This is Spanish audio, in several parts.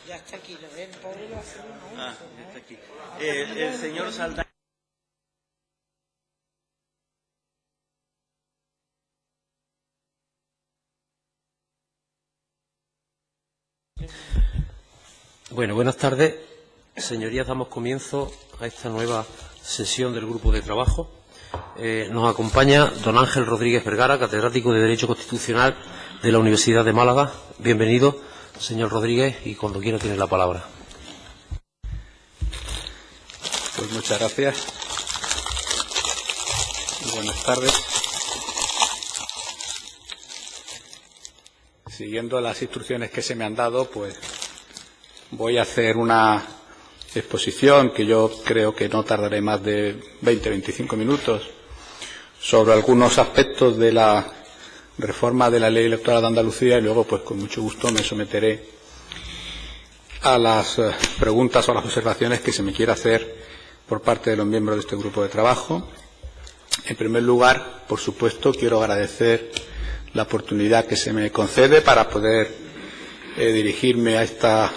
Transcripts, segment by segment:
Ya está aquí, lo ven, pobre lo hace uno. Ah, está aquí. El señor Saldaña. Bueno, buenas tardes. Señorías, damos comienzo a esta nueva sesión del Grupo de Trabajo. Nos acompaña don Ángel Rodríguez Vergara, catedrático de Derecho Constitucional de la Universidad de Málaga. Bienvenido, señor Rodríguez, y cuando quiera tiene la palabra. Pues muchas gracias. Buenas tardes. Siguiendo las instrucciones que se me han dado, pues voy a hacer una exposición que yo creo que no tardaré más de 20-25 minutos sobre algunos aspectos de la reforma de la Ley Electoral de Andalucía y luego, pues con mucho gusto me someteré a las preguntas o a las observaciones que se me quiera hacer por parte de los miembros de este grupo de trabajo. En primer lugar, por supuesto, quiero agradecer la oportunidad que se me concede para poder dirigirme a esta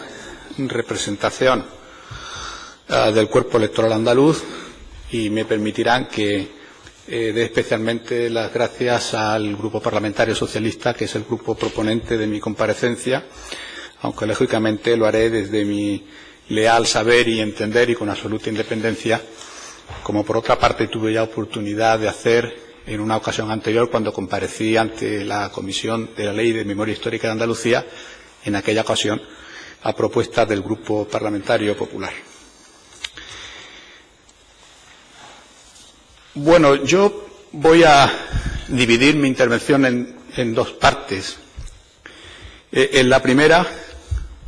representación del cuerpo electoral andaluz, y me permitirán que dé especialmente las gracias al Grupo Parlamentario Socialista, que es el grupo proponente de mi comparecencia, aunque lógicamente lo haré desde mi leal saber y entender y con absoluta independencia, como por otra parte tuve ya oportunidad de hacer en una ocasión anterior cuando comparecí ante la Comisión de la Ley de Memoria Histórica de Andalucía, en aquella ocasión a propuesta del Grupo Parlamentario Popular. Bueno, yo voy a dividir mi intervención en dos partes. En la primera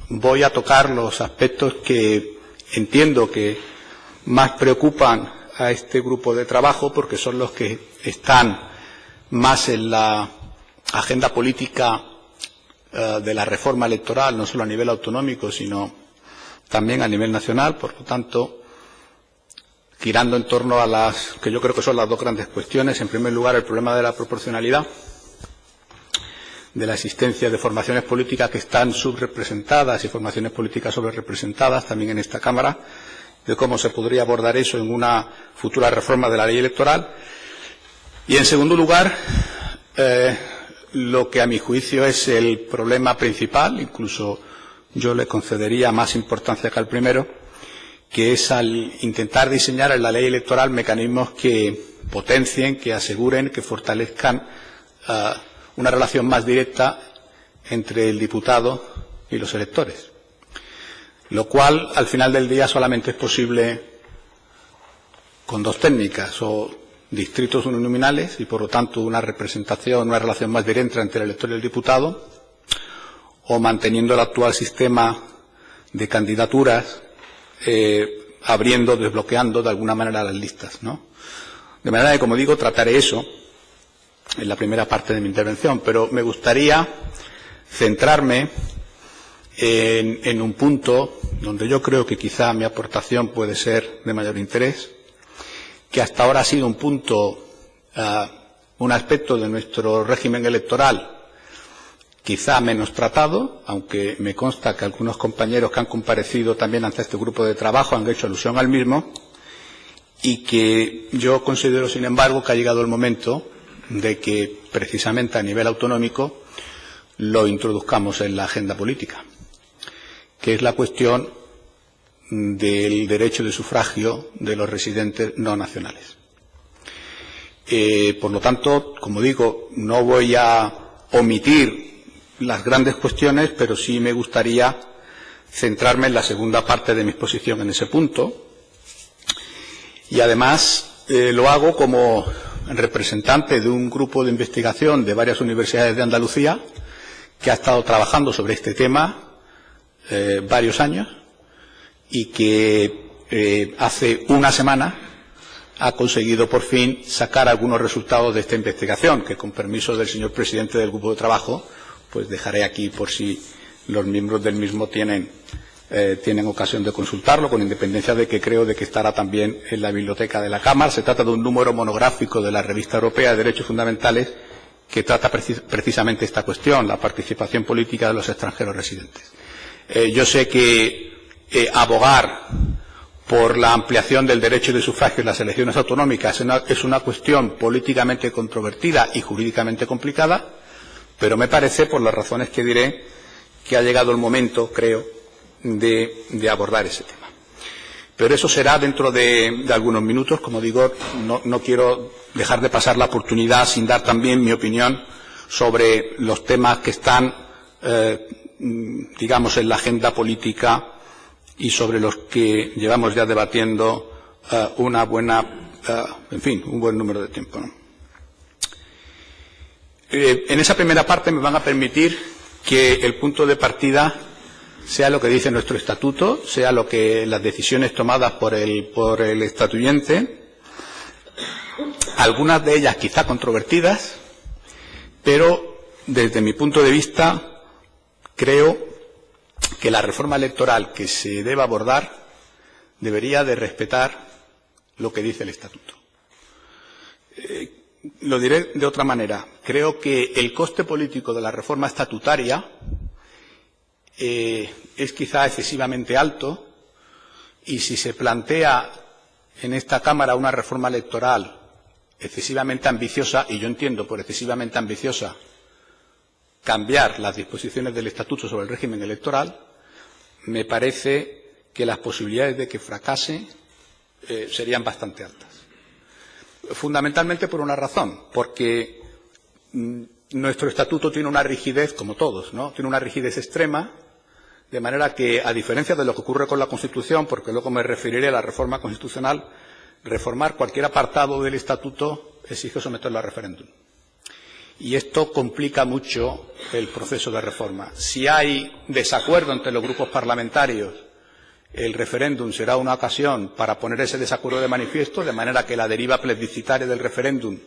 voy a tocar los aspectos que entiendo que más preocupan a este grupo de trabajo, porque son los que están más en la agenda política de la reforma electoral, no solo a nivel autonómico, sino también a nivel nacional. Por lo tanto, girando en torno a las que yo creo que son las dos grandes cuestiones. En primer lugar, el problema de la proporcionalidad, de la existencia de formaciones políticas que están subrepresentadas y formaciones políticas sobrerepresentadas también en esta Cámara, de cómo se podría abordar eso en una futura reforma de la ley electoral. Y, en segundo lugar, lo que a mi juicio es el problema principal, incluso yo le concedería más importancia que al primero, que es al intentar diseñar en la ley electoral mecanismos que potencien, que aseguren, que fortalezcan una relación más directa entre el diputado y los electores, lo cual al final del día solamente es posible con dos técnicas: o distritos uninominales y por lo tanto una representación, una relación más directa entre el elector y el diputado, o manteniendo el actual sistema de candidaturas, abriendo, desbloqueando de alguna manera las listas, ¿no? De manera que, como digo, trataré eso en la primera parte de mi intervención, pero me gustaría centrarme en un punto donde yo creo que quizá mi aportación puede ser de mayor interés, que hasta ahora ha sido un punto, un aspecto de nuestro régimen electoral quizá menos tratado, aunque me consta que algunos compañeros que han comparecido también ante este grupo de trabajo han hecho alusión al mismo, y que yo considero, sin embargo, que ha llegado el momento de que, precisamente a nivel autonómico, lo introduzcamos en la agenda política, que es la cuestión del derecho de sufragio de los residentes no nacionales. Por lo tanto, como digo, no voy a omitir las grandes cuestiones, pero sí me gustaría centrarme en la segunda parte de mi exposición en ese punto. Y además lo hago como representante de un grupo de investigación de varias universidades de Andalucía que ha estado trabajando sobre este tema varios años, y que hace una semana ha conseguido por fin sacar algunos resultados de esta investigación, que, con permiso del señor presidente del grupo de trabajo, pues dejaré aquí por si los miembros del mismo tienen ocasión de consultarlo, con independencia de que creo de que estará también en la biblioteca de la Cámara. Se trata de un número monográfico de la Revista Europea de Derechos Fundamentales, que trata precisamente esta cuestión, la participación política de los extranjeros residentes. Yo sé que abogar por la ampliación del derecho de sufragio en las elecciones autonómicas es una cuestión políticamente controvertida y jurídicamente complicada, pero me parece, por las razones que diré, que ha llegado el momento, creo, de abordar ese tema. Pero eso será dentro de algunos minutos. Como digo, no quiero dejar de pasar la oportunidad sin dar también mi opinión sobre los temas que están, digamos, en la agenda política y sobre los que llevamos ya debatiendo un buen número de tiempo, ¿no? En esa primera parte me van a permitir que el punto de partida sea lo que dice nuestro estatuto, sea lo que las decisiones tomadas por el estatuyente, algunas de ellas quizá controvertidas, pero desde mi punto de vista creo que la reforma electoral que se debe abordar debería de respetar lo que dice el estatuto. Lo diré de otra manera. Creo que el coste político de la reforma estatutaria es quizá excesivamente alto, y si se plantea en esta Cámara una reforma electoral excesivamente ambiciosa, y yo entiendo por excesivamente ambiciosa cambiar las disposiciones del Estatuto sobre el régimen electoral, me parece que las posibilidades de que fracase serían bastante altas. Fundamentalmente por una razón, porque nuestro Estatuto tiene una rigidez, como todos, ¿no? Tiene una rigidez extrema, de manera que, a diferencia de lo que ocurre con la Constitución, porque luego me referiré a la reforma constitucional, reformar cualquier apartado del Estatuto exige someterlo a referéndum. Y esto complica mucho el proceso de reforma. Si hay desacuerdo entre los grupos parlamentarios, el referéndum será una ocasión para poner ese desacuerdo de manifiesto, de manera que la deriva plebiscitaria del referéndum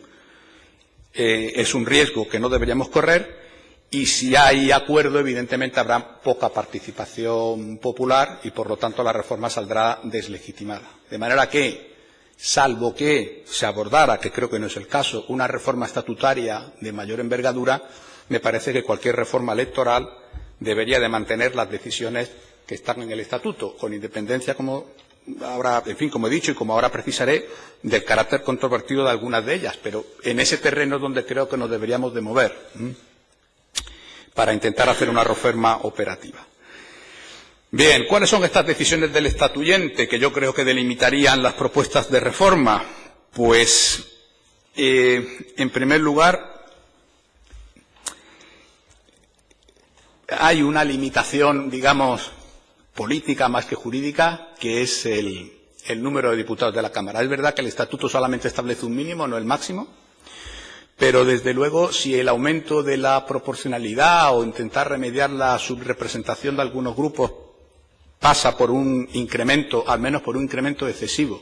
es un riesgo que no deberíamos correr, y si hay acuerdo, evidentemente habrá poca participación popular y, por lo tanto, la reforma saldrá deslegitimada. De manera que, salvo que se abordara, que creo que no es el caso, una reforma estatutaria de mayor envergadura, me parece que cualquier reforma electoral debería de mantener las decisiones que están en el Estatuto, con independencia, como ahora, en fin, como he dicho y como ahora precisaré, del carácter controvertido de algunas de ellas, pero en ese terreno es donde creo que nos deberíamos de mover para intentar hacer una reforma operativa. Bien, ¿cuáles son estas decisiones del estatuyente que yo creo que delimitarían las propuestas de reforma? Pues, en primer lugar, hay una limitación, digamos, política más que jurídica, que es el número de diputados de la Cámara. Es verdad que el Estatuto solamente establece un mínimo, no el máximo, pero desde luego si el aumento de la proporcionalidad o intentar remediar la subrepresentación de algunos grupos pasa por un incremento, al menos por un incremento excesivo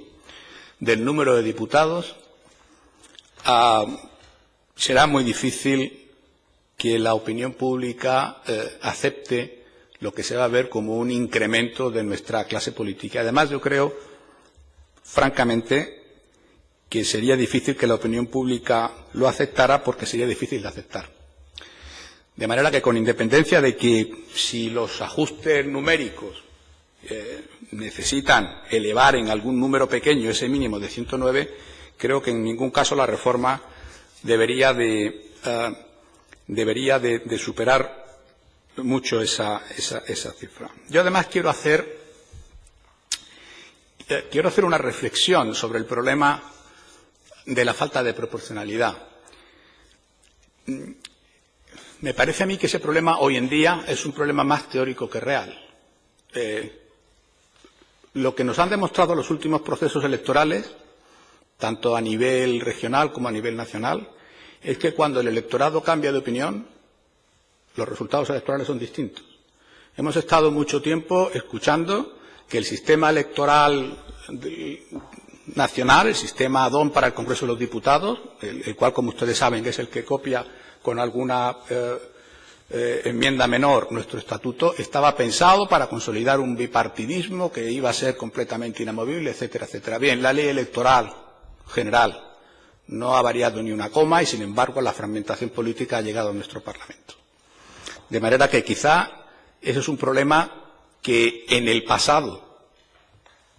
del número de diputados, será muy difícil que la opinión pública acepte lo que se va a ver como un incremento de nuestra clase política. Además, yo creo, francamente, que sería difícil que la opinión pública lo aceptara, porque sería difícil de aceptar. De manera que, con independencia de que si los ajustes numéricos necesitan elevar en algún número pequeño ese mínimo de 109, creo que en ningún caso la reforma debería de superar mucho esa cifra. Yo además quiero hacer una reflexión sobre el problema de la falta de proporcionalidad. Me parece a mí que ese problema hoy en día es un problema más teórico que real. Lo que nos han demostrado los últimos procesos electorales, tanto a nivel regional como a nivel nacional, es que cuando el electorado cambia de opinión, los resultados electorales son distintos. Hemos estado mucho tiempo escuchando que el sistema electoral nacional, el sistema ADON para el Congreso de los Diputados, el cual, como ustedes saben, es el que copia con alguna enmienda menor nuestro estatuto, estaba pensado para consolidar un bipartidismo que iba a ser completamente inamovible, etcétera, etcétera. Bien, la ley electoral general no ha variado ni una coma y, sin embargo, la fragmentación política ha llegado a nuestro Parlamento. De manera que quizá ese es un problema que en el pasado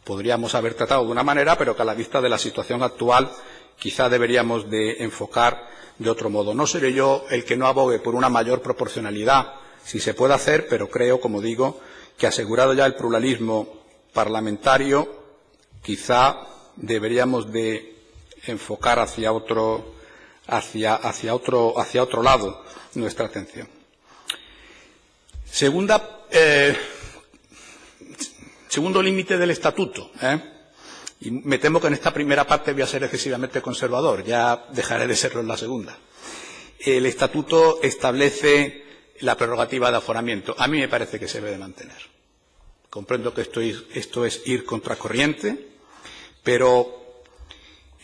podríamos haber tratado de una manera, pero que a la vista de la situación actual quizá deberíamos de enfocar de otro modo. No seré yo el que no abogue por una mayor proporcionalidad, si se puede hacer, pero creo, como digo, que asegurado ya el pluralismo parlamentario, quizá deberíamos de enfocar hacia otro lado nuestra atención. Segundo límite del estatuto. Y me temo que en esta primera parte voy a ser excesivamente conservador, ya dejaré de serlo en la segunda. El estatuto establece la prerrogativa de aforamiento. A mí me parece que se debe de mantener. Comprendo que esto es ir contracorriente, pero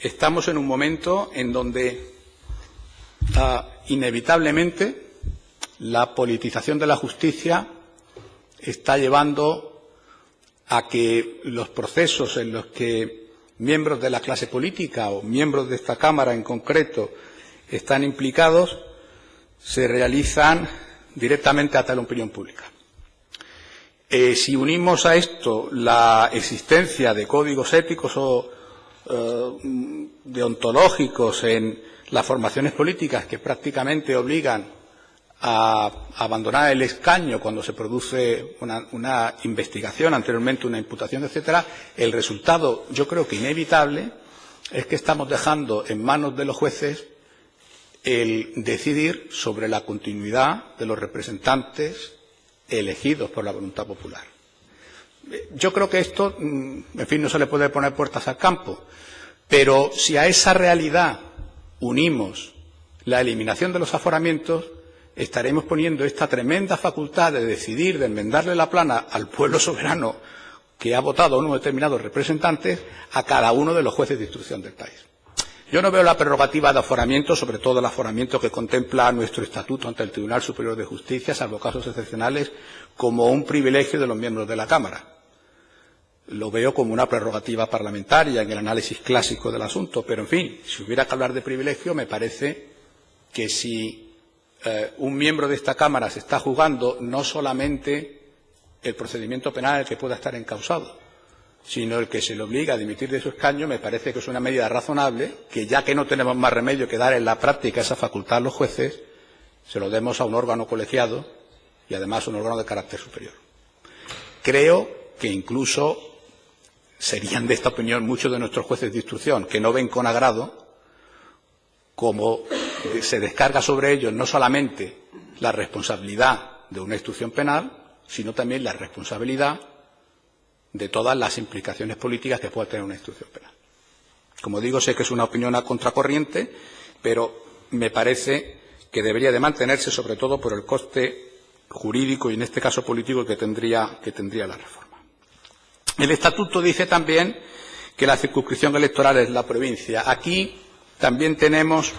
estamos en un momento en donde inevitablemente la politización de la justicia está llevando a que los procesos en los que miembros de la clase política o miembros de esta Cámara en concreto están implicados se realizan directamente ante la opinión pública. Si unimos a esto la existencia de códigos éticos o deontológicos en las formaciones políticas que prácticamente obligan a abandonar el escaño cuando se produce una investigación, anteriormente una imputación, etcétera, el resultado, yo creo que inevitable, es que estamos dejando en manos de los jueces el decidir sobre la continuidad de los representantes elegidos por la voluntad popular. Yo creo que esto, en fin, no se le puede poner puertas al campo, pero si a esa realidad unimos la eliminación de los aforamientos, estaremos poniendo esta tremenda facultad de decidir, de enmendarle la plana al pueblo soberano que ha votado a unos determinados representantes a cada uno de los jueces de instrucción del país. Yo no veo la prerrogativa de aforamiento, sobre todo el aforamiento que contempla nuestro estatuto ante el Tribunal Superior de Justicia, salvo casos excepcionales, como un privilegio de los miembros de la Cámara. Lo veo como una prerrogativa parlamentaria en el análisis clásico del asunto, pero en fin, si hubiera que hablar de privilegio, me parece que si un miembro de esta Cámara se está jugando no solamente el procedimiento penal en el que pueda estar encausado, sino el que se le obliga a dimitir de su escaño, me parece que es una medida razonable que, ya que no tenemos más remedio que dar en la práctica esa facultad a los jueces, se lo demos a un órgano colegiado y además un órgano de carácter superior. Creo que incluso serían de esta opinión muchos de nuestros jueces de instrucción, que no ven con agrado cómo se descarga sobre ellos no solamente la responsabilidad de una instrucción penal, sino también la responsabilidad de todas las implicaciones políticas que pueda tener una instrucción penal. Como digo, sé que es una opinión a contracorriente, pero me parece que debería de mantenerse, sobre todo por el coste jurídico y, en este caso, político que tendría la reforma. El Estatuto dice también que la circunscripción electoral es la provincia. Aquí también tenemos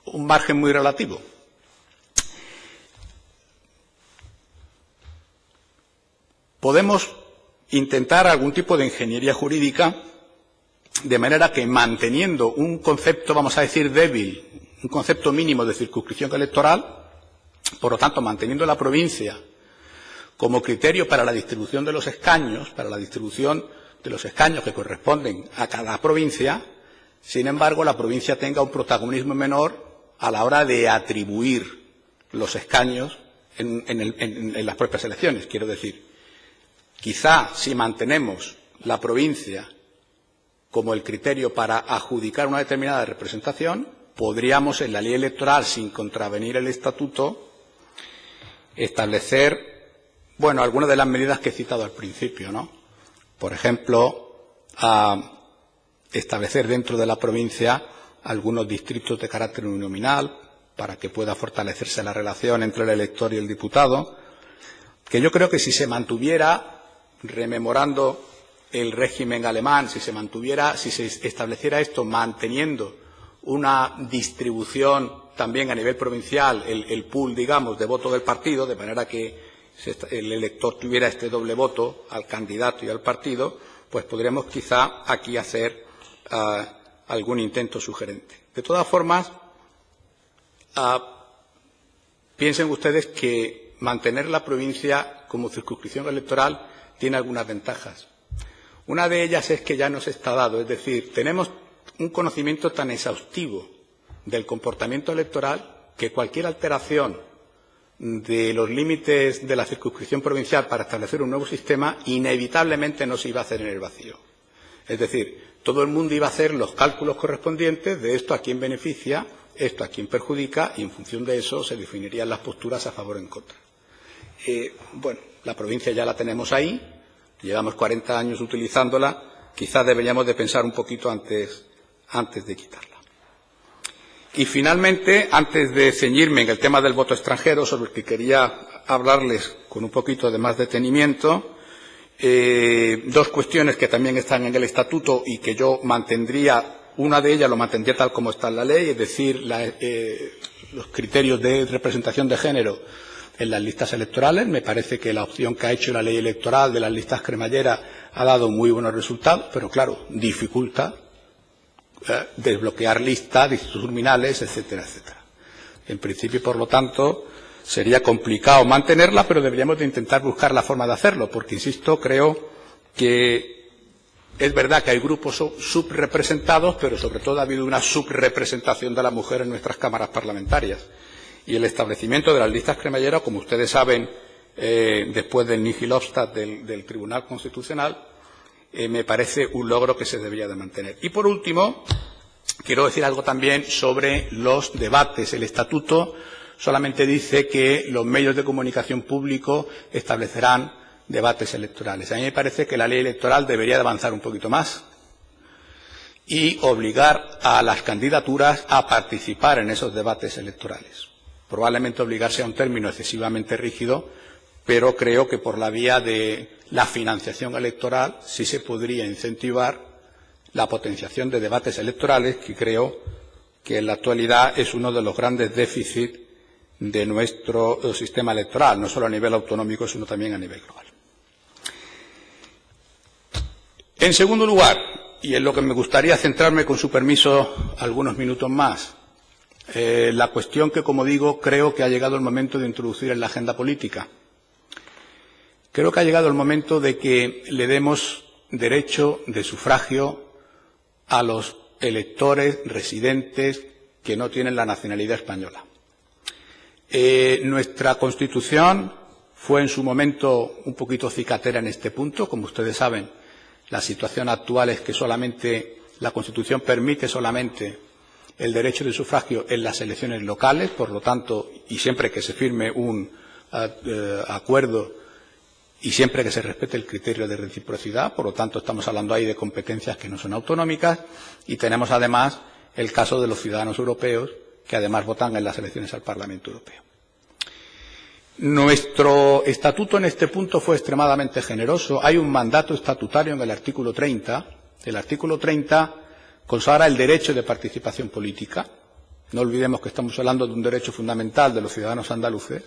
un margen muy relativo. Podemos intentar algún tipo de ingeniería jurídica de manera que, manteniendo un concepto, vamos a decir, débil, un concepto mínimo de circunscripción electoral, por lo tanto, manteniendo la provincia como criterio para la distribución de los escaños, que corresponden a cada provincia, sin embargo, la provincia tenga un protagonismo menor a la hora de atribuir los escaños en las propias elecciones. Quiero decir, quizá si mantenemos la provincia como el criterio para adjudicar una determinada representación, podríamos en la ley electoral, sin contravenir el Estatuto, establecer, algunas de las medidas que he citado al principio, ¿no? Por ejemplo, establecer dentro de la provincia algunos distritos de carácter uninominal para que pueda fortalecerse la relación entre el elector y el diputado, que yo creo que si se mantuviera, rememorando el régimen alemán, si se estableciera esto manteniendo una distribución también a nivel provincial, el pool, digamos, de voto del partido, de manera que el elector tuviera este doble voto al candidato y al partido, pues podríamos quizá aquí hacer algún intento sugerente. De todas formas, piensen ustedes que mantener la provincia como circunscripción electoral tiene algunas ventajas. Una de ellas es que ya nos está dado, es decir, tenemos un conocimiento tan exhaustivo del comportamiento electoral que cualquier alteración de los límites de la circunscripción provincial para establecer un nuevo sistema inevitablemente no se iba a hacer en el vacío. Es decir, todo el mundo iba a hacer los cálculos correspondientes de esto a quién beneficia, esto a quién perjudica, y en función de eso se definirían las posturas a favor o en contra. Bueno, la provincia ya la tenemos ahí, llevamos 40 años utilizándola, quizás deberíamos de pensar un poquito antes de quitarla. Y finalmente, antes de ceñirme en el tema del voto extranjero, sobre el que quería hablarles con un poquito de más detenimiento, dos cuestiones que también están en el estatuto y que yo mantendría, una de ellas lo mantendría tal como está en la ley, es decir, los criterios de representación de género en las listas electorales. Me parece que la opción que ha hecho la ley electoral de las listas cremalleras ha dado muy buenos resultados, pero claro, dificulta desbloquear listas, distritos terminales, etcétera, etcétera. En principio, por lo tanto, sería complicado mantenerla, pero deberíamos de intentar buscar la forma de hacerlo, porque, insisto, creo que es verdad que hay grupos subrepresentados, pero sobre todo ha habido una subrepresentación de la mujer en nuestras cámaras parlamentarias. Y el establecimiento de las listas cremalleras, como ustedes saben, después del nihil obstat del Tribunal Constitucional, me parece un logro que se debería de mantener. Y, por último, quiero decir algo también sobre los debates. El estatuto solamente dice que los medios de comunicación públicos establecerán debates electorales. A mí me parece que la ley electoral debería de avanzar un poquito más y obligar a las candidaturas a participar en esos debates electorales. Probablemente obligarse a un término excesivamente rígido, pero creo que por la vía de la financiación electoral sí se podría incentivar la potenciación de debates electorales, que creo que en la actualidad es uno de los grandes déficits de nuestro sistema electoral, no solo a nivel autonómico, sino también a nivel global. En segundo lugar, y en lo que me gustaría centrarme, con su permiso, algunos minutos más, la cuestión que, como digo, creo que ha llegado el momento de introducir en la agenda política. Creo que ha llegado el momento de que le demos derecho de sufragio a los electores residentes que no tienen la nacionalidad española. Nuestra Constitución fue en su momento un poquito cicatera en este punto. Como ustedes saben, la situación actual es que solamente la Constitución permite solamente el derecho de sufragio en las elecciones locales, por lo tanto, y siempre que se firme un acuerdo y siempre que se respete el criterio de reciprocidad. Por lo tanto, estamos hablando ahí de competencias que no son autonómicas, y tenemos además el caso de los ciudadanos europeos que además votan en las elecciones al Parlamento Europeo. Nuestro estatuto en este punto fue extremadamente generoso. Hay un mandato estatutario en el artículo 30. El artículo 30 consagra el derecho de participación política. No olvidemos que estamos hablando de un derecho fundamental de los ciudadanos andaluces.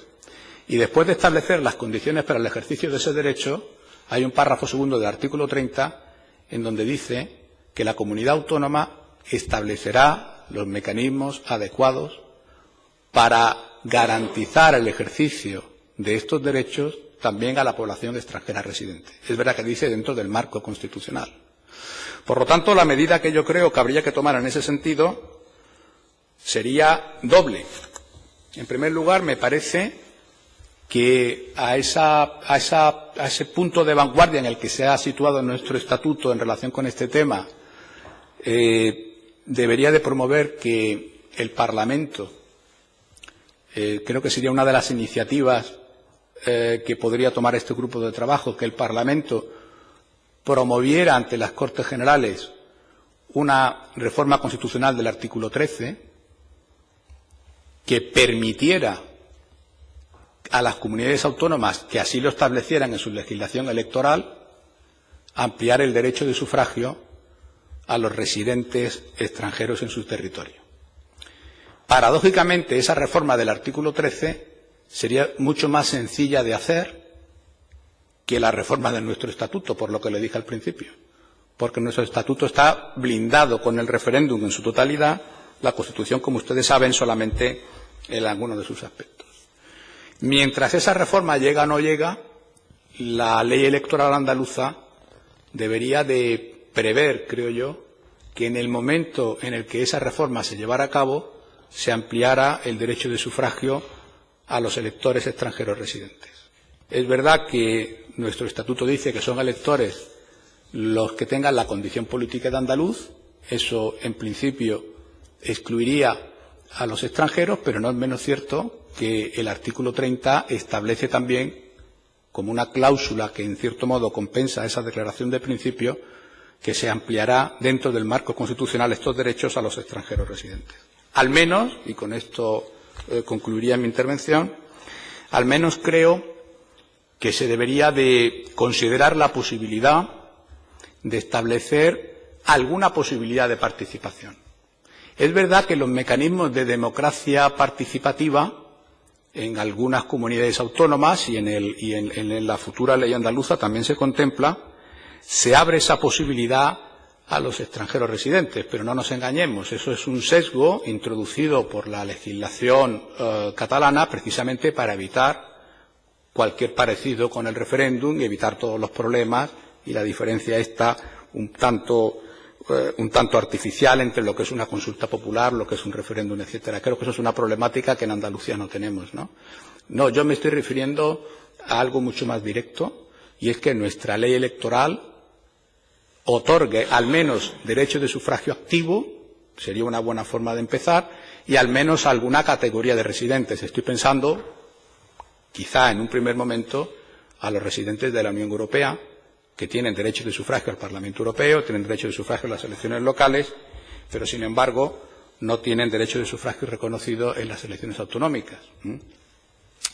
Y después de establecer las condiciones para el ejercicio de ese derecho, hay un párrafo segundo del artículo 30 en donde dice que la comunidad autónoma establecerá los mecanismos adecuados para garantizar el ejercicio de estos derechos también a la población extranjera residente. Es verdad que dice dentro del marco constitucional. Por lo tanto, la medida que yo creo que habría que tomar en ese sentido sería doble. En primer lugar, me parece que a ese punto de vanguardia en el que se ha situado nuestro estatuto en relación con este tema, debería de promover que el Parlamento, creo que sería una de las iniciativas que podría tomar este grupo de trabajo, que el Parlamento promoviera ante las Cortes Generales una reforma constitucional del artículo 13 que permitiera a las comunidades autónomas que así lo establecieran en su legislación electoral ampliar el derecho de sufragio a los residentes extranjeros en su territorio. Paradójicamente, esa reforma del artículo 13 sería mucho más sencilla de hacer que la reforma de nuestro estatuto, por lo que le dije al principio, porque nuestro estatuto está blindado con el referéndum en su totalidad, la Constitución, como ustedes saben, solamente en algunos de sus aspectos. Mientras esa reforma llega o no llega, la ley electoral andaluza debería de prever, creo yo, que en el momento en el que esa reforma se llevara a cabo, se ampliara el derecho de sufragio a los electores extranjeros residentes. Es verdad que nuestro estatuto dice que son electores los que tengan la condición política de andaluz. Eso, en principio, excluiría a los extranjeros, pero no es menos cierto que el artículo 30 establece también, como una cláusula que en cierto modo compensa esa declaración de principio, que se ampliará dentro del marco constitucional estos derechos a los extranjeros residentes. Al menos, y con esto concluiría mi intervención, al menos creo que se debería de considerar la posibilidad de establecer alguna posibilidad de participación. Es verdad que los mecanismos de democracia participativa en algunas comunidades autónomas y en la futura ley andaluza también se contempla, se abre esa posibilidad a los extranjeros residentes, pero no nos engañemos, eso es un sesgo introducido por la legislación catalana precisamente para evitar cualquier parecido con el referéndum y evitar todos los problemas y la diferencia está un tanto artificial entre lo que es una consulta popular, lo que es un referéndum, etcétera. Creo que eso es una problemática que en Andalucía no tenemos, ¿no? No, yo me estoy refiriendo a algo mucho más directo y es que nuestra ley electoral otorgue al menos derecho de sufragio activo, sería una buena forma de empezar, y al menos alguna categoría de residentes. Estoy pensando, quizá en un primer momento, a los residentes de la Unión Europea, que tienen derecho de sufragio al Parlamento Europeo, tienen derecho de sufragio a las elecciones locales, pero, sin embargo, no tienen derecho de sufragio reconocido en las elecciones autonómicas.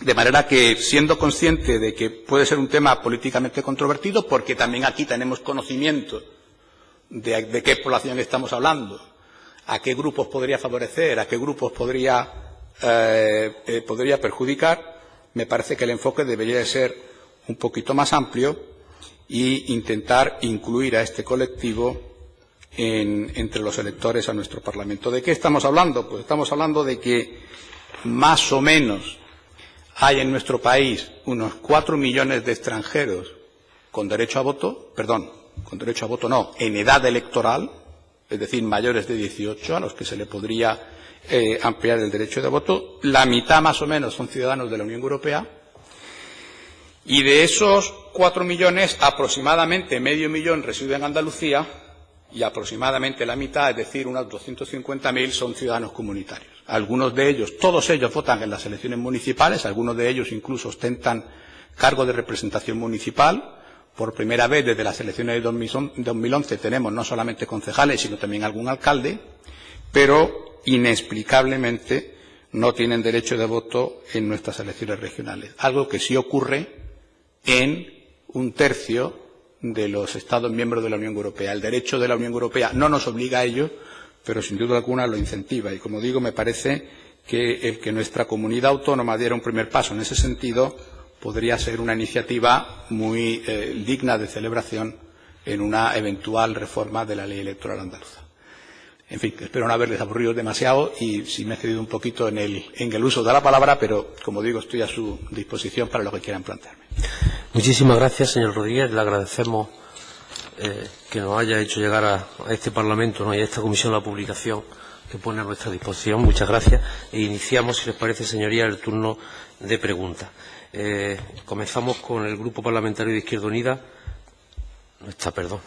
De manera que, siendo consciente de que puede ser un tema políticamente controvertido, porque también aquí tenemos conocimiento de qué población estamos hablando, a qué grupos podría favorecer, a qué grupos podría perjudicar, me parece que el enfoque debería de ser un poquito más amplio e intentar incluir a este colectivo entre los electores a nuestro Parlamento. ¿De qué estamos hablando? Pues estamos hablando de que más o menos hay en nuestro país unos 4 millones de extranjeros con derecho a voto, en edad electoral, es decir, mayores de 18, a los que se le podría ampliar el derecho de voto. La mitad más o menos son ciudadanos de la Unión Europea. Y de esos 4 millones, aproximadamente medio millón residen en Andalucía y aproximadamente la mitad, es decir, unos 250.000, son ciudadanos comunitarios. Algunos de ellos, todos ellos votan en las elecciones municipales, algunos de ellos incluso ostentan cargo de representación municipal. Por primera vez desde las elecciones de 2011 tenemos no solamente concejales, sino también algún alcalde, pero inexplicablemente no tienen derecho de voto en nuestras elecciones regionales, algo que sí ocurre en un tercio de los Estados miembros de la Unión Europea. El derecho de la Unión Europea no nos obliga a ello, pero sin duda alguna lo incentiva. Y, como digo, me parece que el que nuestra comunidad autónoma diera un primer paso en ese sentido podría ser una iniciativa muy digna de celebración en una eventual reforma de la ley electoral andaluza. En fin, espero no haberles aburrido demasiado y si me he cedido un poquito en el uso de la palabra, pero, como digo, estoy a su disposición para lo que quieran plantearme. Muchísimas gracias, señor Rodríguez. Le agradecemos que nos haya hecho llegar a este Parlamento, ¿no?, y a esta comisión la publicación que pone a nuestra disposición. Muchas gracias. E iniciamos, si les parece, señoría, el turno de preguntas. Comenzamos con el Grupo Parlamentario de Izquierda Unida. No está, perdón.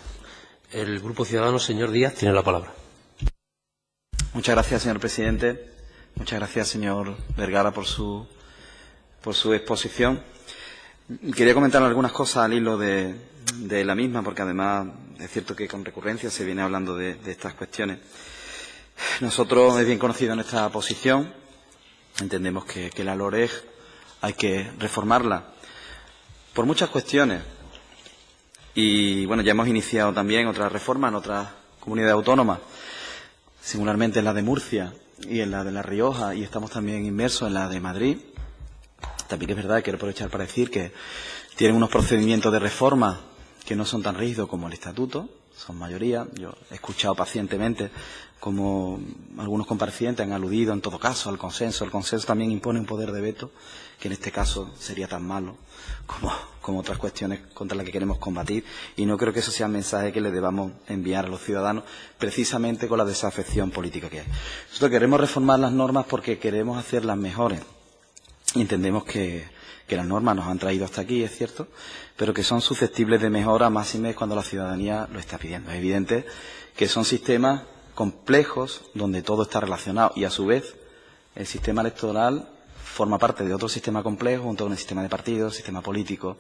El Grupo Ciudadanos, señor Díaz, tiene la palabra. Muchas gracias, señor presidente. Muchas gracias, señor Vergara, por su exposición. Quería comentar algunas cosas al hilo de la misma, porque además es cierto que con recurrencia se viene hablando de estas cuestiones. Nosotros, es bien conocida nuestra posición, entendemos que la LOREG hay que reformarla por muchas cuestiones. Y, bueno, ya hemos iniciado también otras reformas en otras comunidades autónomas, singularmente en la de Murcia y en la de La Rioja, y estamos también inmersos en la de Madrid. También es verdad, quiero aprovechar para decir que tienen unos procedimientos de reforma que no son tan rígidos como el estatuto, son mayoría. Yo he escuchado pacientemente como algunos comparecientes han aludido en todo caso al consenso. El consenso también impone un poder de veto, que en este caso sería tan malo como otras cuestiones contra las que queremos combatir, y no creo que eso sea un mensaje que le debamos enviar a los ciudadanos, precisamente con la desafección política que hay. Nosotros queremos reformar las normas porque queremos hacerlas mejores. Entendemos que las normas nos han traído hasta aquí, es cierto, pero que son susceptibles de mejora, máxime cuando la ciudadanía lo está pidiendo. Es evidente que son sistemas complejos donde todo está relacionado, y a su vez el sistema electoral forma parte de otro sistema complejo, junto con el sistema de partidos, sistema político.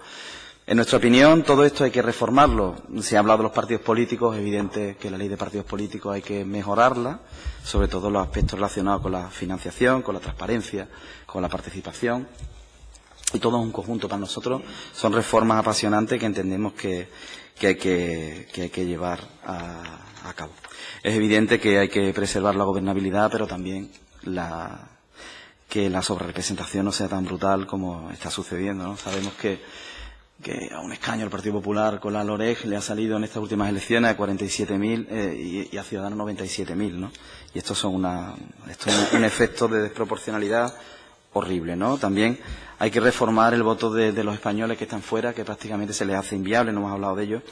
En nuestra opinión, todo esto hay que reformarlo. Se ha hablado de los partidos políticos, es evidente que la ley de partidos políticos hay que mejorarla, sobre todo los aspectos relacionados con la financiación, con la transparencia, con la participación. Y todo es un conjunto. Para nosotros son reformas apasionantes que entendemos que hay que llevar a cabo. Es evidente que hay que preservar la gobernabilidad, pero también que la sobrerepresentación no sea tan brutal como está sucediendo, ¿no? Sabemos que a un escaño el Partido Popular con la LOREG le ha salido en estas últimas elecciones a 47.000 y a Ciudadanos 97.000, ¿no? Y esto es un efecto de desproporcionalidad horrible, ¿no? También hay que reformar el voto de los españoles que están fuera, que prácticamente se les hace inviable, no hemos hablado de ello.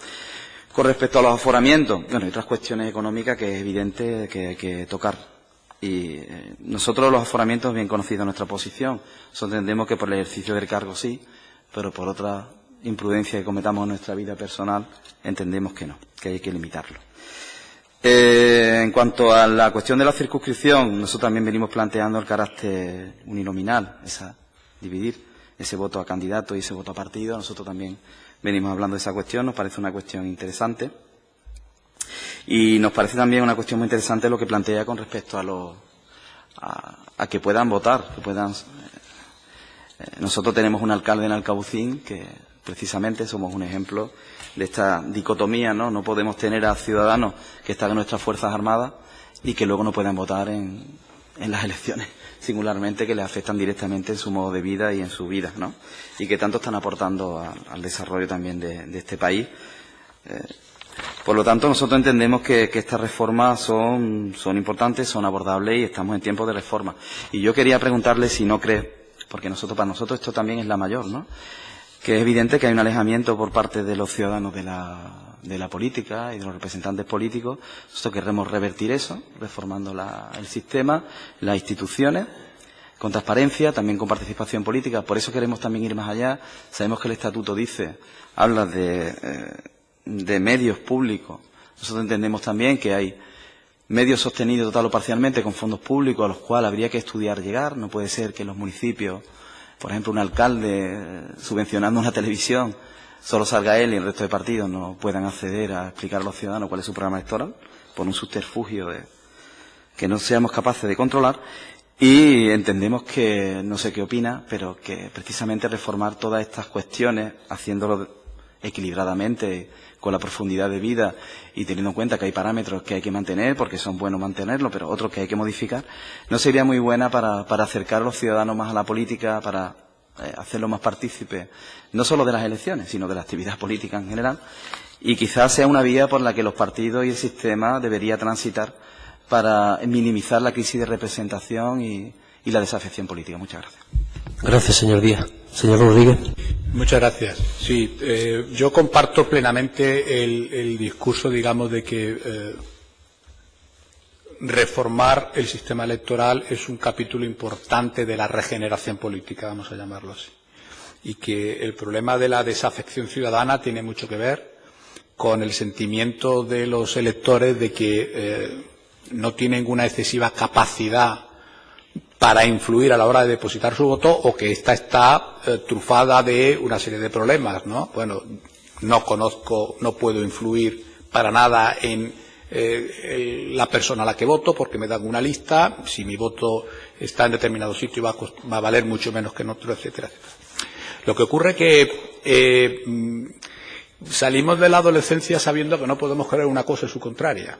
Con respecto a los aforamientos, bueno, hay otras cuestiones económicas que es evidente que hay que tocar. Y nosotros los aforamientos, bien conocida nuestra posición, nosotros entendemos que por el ejercicio del cargo sí, pero por otra imprudencia que cometamos en nuestra vida personal, entendemos que no, que hay que limitarlo. En cuanto a la cuestión de la circunscripción, nosotros también venimos planteando el carácter uninominal, dividir ese voto a candidato y ese voto a partido. Nosotros también venimos hablando de esa cuestión, nos parece una cuestión interesante. Y nos parece también una cuestión muy interesante lo que plantea con respecto a que puedan votar, que puedan. Nosotros tenemos un alcalde en Alcabucín que precisamente somos un ejemplo de esta dicotomía, ¿no? No podemos tener a ciudadanos que están en nuestras Fuerzas Armadas y que luego no puedan votar en las elecciones, singularmente, que les afectan directamente en su modo de vida y en su vida, ¿no? Y que tanto están aportando al desarrollo también de este país. Por lo tanto, nosotros entendemos que estas reformas son importantes, son abordables y estamos en tiempo de reforma. Y yo quería preguntarle si no cree, porque para nosotros esto también es la mayor, ¿no? Que es evidente que hay un alejamiento por parte de los ciudadanos de la política y de los representantes políticos. Nosotros queremos revertir eso, reformando el sistema, las instituciones, con transparencia, también con participación política. Por eso queremos también ir más allá. Sabemos que el Estatuto habla de medios públicos. Nosotros entendemos también que hay medios sostenidos total o parcialmente con fondos públicos a los cuales habría que estudiar llegar. No puede ser que los municipios, por ejemplo, un alcalde subvencionando una televisión, solo salga él y el resto de partidos no puedan acceder a explicar a los ciudadanos cuál es su programa electoral, por un subterfugio que no seamos capaces de controlar. Y entendemos que, no sé qué opina, pero que precisamente reformar todas estas cuestiones, haciéndolo equilibradamente, con la profundidad de vida y teniendo en cuenta que hay parámetros que hay que mantener, porque son buenos mantenerlos, pero otros que hay que modificar, no sería muy buena para acercar a los ciudadanos más a la política, para hacerlos más partícipes, no solo de las elecciones, sino de la actividad política en general, y quizás sea una vía por la que los partidos y el sistema debería transitar para minimizar la crisis de representación y la desafección política. Muchas gracias. Gracias, señor Díaz. Señor Rodríguez. Muchas gracias. Sí, yo comparto plenamente el discurso, digamos, de que reformar el sistema electoral es un capítulo importante de la regeneración política, vamos a llamarlo así. Y que el problema de la desafección ciudadana tiene mucho que ver con el sentimiento de los electores de que no tienen una excesiva capacidad para influir a la hora de depositar su voto, o que ésta está trufada de una serie de problemas, ¿no? Bueno, no puedo influir para nada en la persona a la que voto porque me dan una lista, si mi voto está en determinado sitio va a valer mucho menos que en otro, etcétera, etcétera. Lo que ocurre es que salimos de la adolescencia sabiendo que no podemos creer una cosa y su contraria.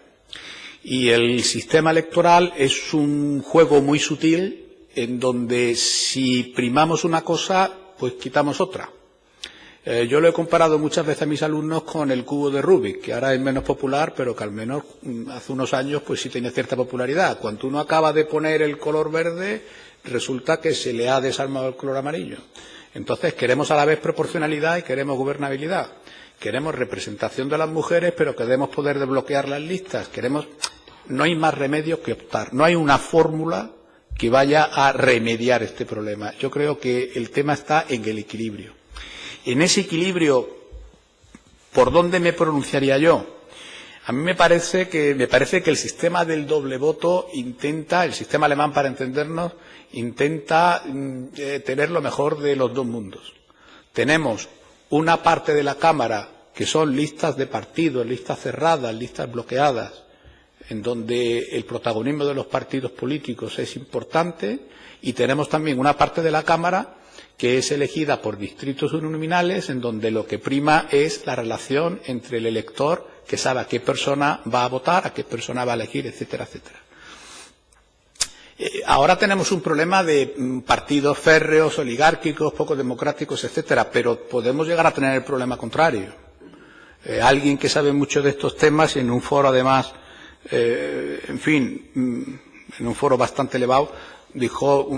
Y el sistema electoral es un juego muy sutil en donde si primamos una cosa, pues quitamos otra. Yo lo he comparado muchas veces a mis alumnos con el cubo de Rubik, que ahora es menos popular, pero que al menos hace unos años pues sí tenía cierta popularidad. Cuando uno acaba de poner el color verde, resulta que se le ha desarmado el color amarillo. Entonces queremos a la vez proporcionalidad y queremos gobernabilidad. Queremos representación de las mujeres, pero queremos poder desbloquear las listas. No hay más remedio que optar. No hay una fórmula que vaya a remediar este problema. Yo creo que el tema está en el equilibrio. En ese equilibrio, ¿por dónde me pronunciaría yo? A mí me parece que el sistema del doble voto el sistema alemán para entendernos, intenta tener lo mejor de los dos mundos. Tenemos una parte de la Cámara que son listas de partidos, listas cerradas, listas bloqueadas, en donde el protagonismo de los partidos políticos es importante, y tenemos también una parte de la Cámara que es elegida por distritos uninominales, en donde lo que prima es la relación entre el elector, que sabe a qué persona va a votar, a qué persona va a elegir, etcétera, etcétera. Ahora tenemos un problema de partidos férreos, oligárquicos, poco democráticos, etcétera, pero podemos llegar a tener el problema contrario. Alguien que sabe mucho de estos temas, en un foro además, en un foro bastante elevado, dijo,